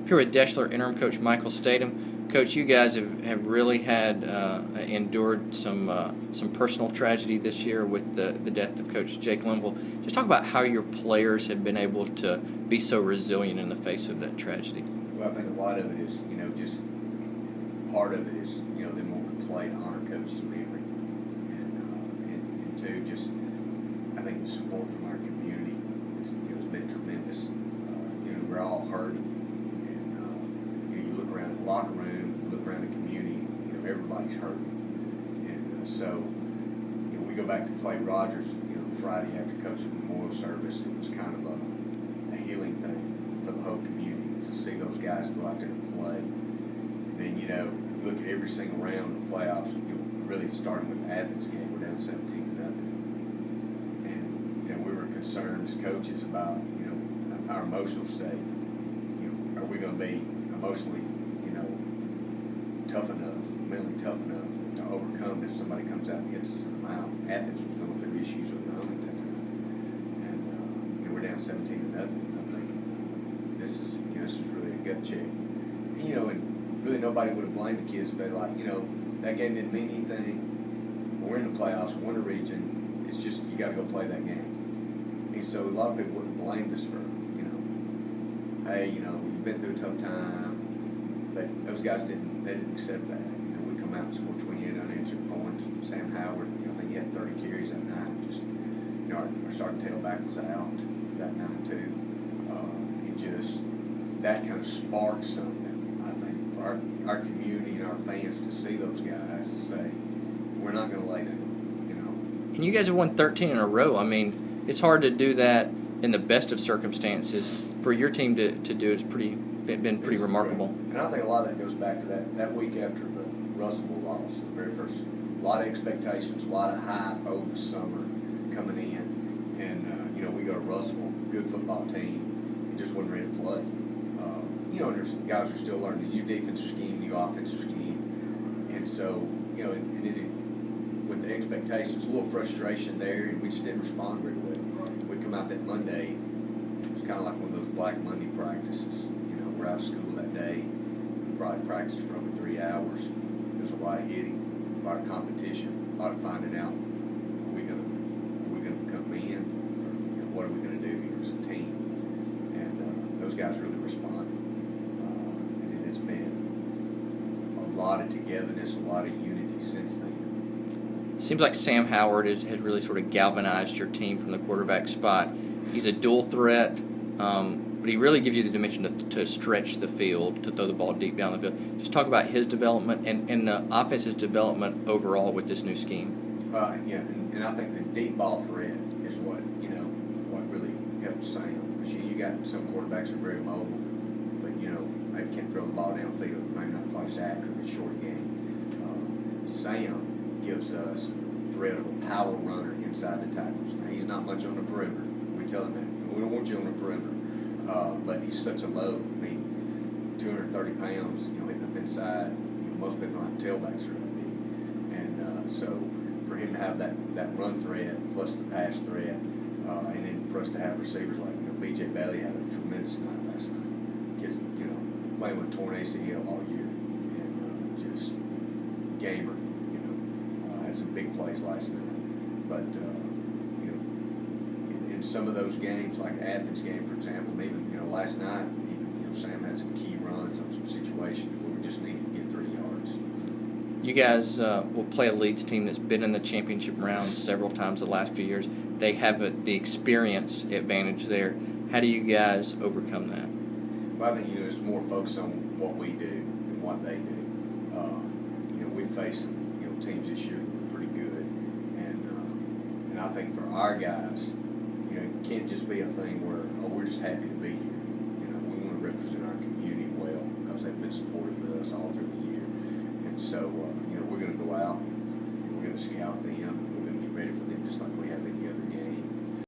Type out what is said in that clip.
Here with Deshler interim coach Michael Statom. Coach, you guys have really had endured some personal tragedy this year with the death of Coach Jake Linville. Just talk about how your players have been able to be so resilient in the face of that tragedy. Well, I think a lot of it is, just part of it is, them wanting to play to honor Coach's memory, and two, just I think the support from our community has been tremendous. We're all hurting, and you look around the locker room, you look around the community, everybody's hurting, and so we go back to play Rogers, Friday after Coach's memorial service. It was kind of a healing thing for the whole community to see those guys go out there and play. And then you look at every single round of the playoffs. Really starting with the Athens game, we're down 17-0, and we were concerned as coaches about our emotional state. Are we going to be emotionally tough enough, mentally tough enough to overcome if somebody comes out and hits us in the mouth? Athens was going through issues of their own at that time, and we're down 17-0. I'm thinking this is really a gut check. And really nobody would have blamed the kids if they're like, that game didn't mean anything. We're in the playoffs, we won the region. It's just you got to go play that game. And so a lot of people wouldn't blame us for, hey, you've been through a tough time. But those guys didn't accept that. We come out and score 28 unanswered points. Sam Howard, I think he had 30 carries that night. Just, our starting tailback was out that night too. It just that kind of sparked something, I think, for our community and our fans to see those guys to say, we're not going to lay down. And you guys have won 13 in a row. I mean, it's hard to do that in the best of circumstances. For your team to do it's been pretty remarkable. And I think a lot of that goes back to that week after the Russellville loss, the very first. A lot of expectations, a lot of hype over the summer coming in, and we go to Russellville, good football team, and just wasn't ready to play. There's guys are still learning new defensive scheme, new offensive scheme, and so with the expectations, a little frustration there, and we just didn't respond very well. We come out that Monday. It was kind of like one of those Black Monday practices. We're out of school that day. We probably practiced for over 3 hours. There's a lot of hitting, a lot of competition, a lot of finding out, are we gonna come in, or what are we gonna do here as a team? And those guys really responded. And it's been a lot of togetherness, a lot of unity since then. Seems like Sam Howard has really sort of galvanized your team from the quarterback spot. He's a dual threat, but he really gives you the dimension to stretch the field, to throw the ball deep down the field. Just talk about his development and the offense's development overall with this new scheme. And I think the deep ball threat is what really helps Sam. Because you got some quarterbacks are very mobile, but maybe can't throw the ball downfield, maybe not quite as accurate in a short game. Sam gives us the threat of a power runner inside the tackles. Now, he's not much on the perimeter. We tell him that. We don't want you on the perimeter. But he's such a load. 230 pounds, hitting up inside. Most people don't have tailbacks are that big. And so for him to have that run threat plus the pass threat, and then for us to have receivers like, B.J. Bailey had a tremendous night last night. Kids, playing with a torn ACL all year. And just gamer, had some big plays last night. But, in some of those games, like Athens game, for example, even last night, Sam had some key runs on some situations where we just needed to get 3 yards. You guys will play a Leeds team that's been in the championship round several times the last few years. They have the experience advantage there. How do you guys overcome that? Well, I think it's more focused on what we do and what they do. We faced some teams this year that were pretty good, and I think for our guys, it can't just be a thing where we're just happy to be here. We want to represent our community well because they've been supportive of us all through the year, and so we're going to go out and we're going to scout them and we're going to get ready for them just like we have any other